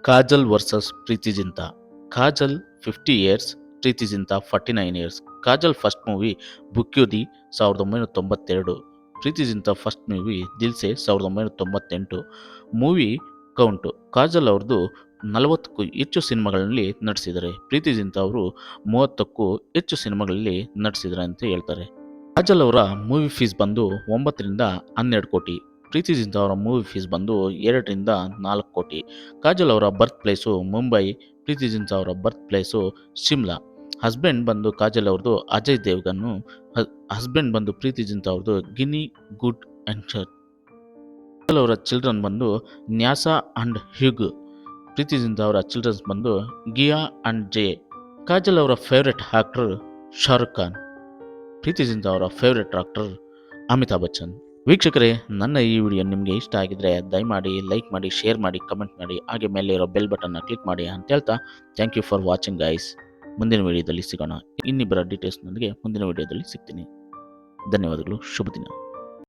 Kajal versus ಪ್ರೀತಿ ಜಿಂತಾ. Kajal 50 years, ಪ್ರೀತಿ ಜಿಂತಾ 49 years. Kajal first movie ಬುಕ್ಯುದಿ 1992, ಪ್ರೀತಿ ಜಿಂತಾ first movie Dil Se 1998. Movie count: Kajal ಅವ್ರದ್ದು 40ಕ್ಕೂ ಹೆಚ್ಚು ಸಿನಿಮಾಗಳಲ್ಲಿ ನಟಿಸಿದ್ದಾರೆ. ಪ್ರೀತಿ ಜಿಂತಾ ಅವರು 30ಕ್ಕೂ ಹೆಚ್ಚು ಸಿನಿಮಾಗಳಲ್ಲಿ ನಟಿಸಿದ್ದಾರೆ ಅಂತ ಹೇಳ್ತಾರೆ. ಕಾಜಲ್ ಅವರ ಮೂವಿ ಫೀಸ್ ಬಂದು 9ರಿಂದ 12 ಕೋಟಿ. ಪ್ರೀತಿ ಜಿಂತಾ ಅವರ ಮೂವಿ ಫೀಸ್ ಬಂದು 2ರಿಂದ 4 ಕೋಟಿ. ಕಾಜಲ್ ಅವರ ಬರ್ತ್ ಪ್ಲೇಸು ಮುಂಬೈ, ಪ್ರೀತಿ ಜಿಂತಾ ಅವರ ಬರ್ತ್ ಪ್ಲೇಸು ಶಿಮ್ಲಾ. ಹಸ್ಬೆಂಡ್ ಬಂದು ಕಾಜಲ್ ಅವ್ರದ್ದು ಅಜಯ್ ದೇವ್ಗನ್ನು, ಹಸ್ಬೆಂಡ್ ಬಂದು ಪ್ರೀತಿ ಜಿಂತಾ ಅವ್ರದ್ದು ಗಿನಿ ಗುಡ್ ಎಂಚರ್. ಕಾಜಲ್ ಅವರ ಚಿಲ್ಡ್ರನ್ ಬಂದು ನ್ಯಾಸಾ ಅಂಡ್ ಹ್ಯೂಗ್. ಪ್ರೀತಿ ಜಿಂತಾ ಅವರ ಚಿಲ್ಡ್ರನ್ಸ್ ಬಂದು ಗಿಯಾ ಅಂಡ್ ಜೆ. ಕಾಜಲ್ ಅವರ ಫೇವ್ರೆಟ್ ಆಕ್ಟರ್ ಶಾರುಖ್ ಖಾನ್. ಪ್ರೀತಿ ಜಿಂತಾ ಅವರ ಫೇವ್ರೆಟ್ ಆಕ್ಟರ್ ಅಮಿತಾಬ್ ಬಚ್ಚನ್. ವೀಕ್ಷಕರೇ, ನನ್ನ ಈ ವಿಡಿಯೋ ನಿಮಗೆ ಇಷ್ಟ ಆಗಿದ್ರೆ ದಯಮಾಡಿ ಲೈಕ್ ಮಾಡಿ, ಶೇರ್ ಮಾಡಿ, ಕಮೆಂಟ್ ಮಾಡಿ, ಹಾಗೆ ಮೇಲೆ ಇರೋ ಬೆಲ್ ಬಟನ್ನ ಕ್ಲಿಕ್ ಮಾಡಿ ಅಂತ ಹೇಳ್ತಾ thank you for watching guys. ಮುಂದಿನ ವಿಡಿಯೋದಲ್ಲಿ ಸಿಗೋಣ. ಇನ್ನಿಬ್ಬರ ಡೀಟೇಲ್ಸ್ನೊಂದಿಗೆ ಮುಂದಿನ ವಿಡಿಯೋದಲ್ಲಿ ಸಿಗ್ತೀನಿ. ಧನ್ಯವಾದಗಳು. ಶುಭ ದಿನ.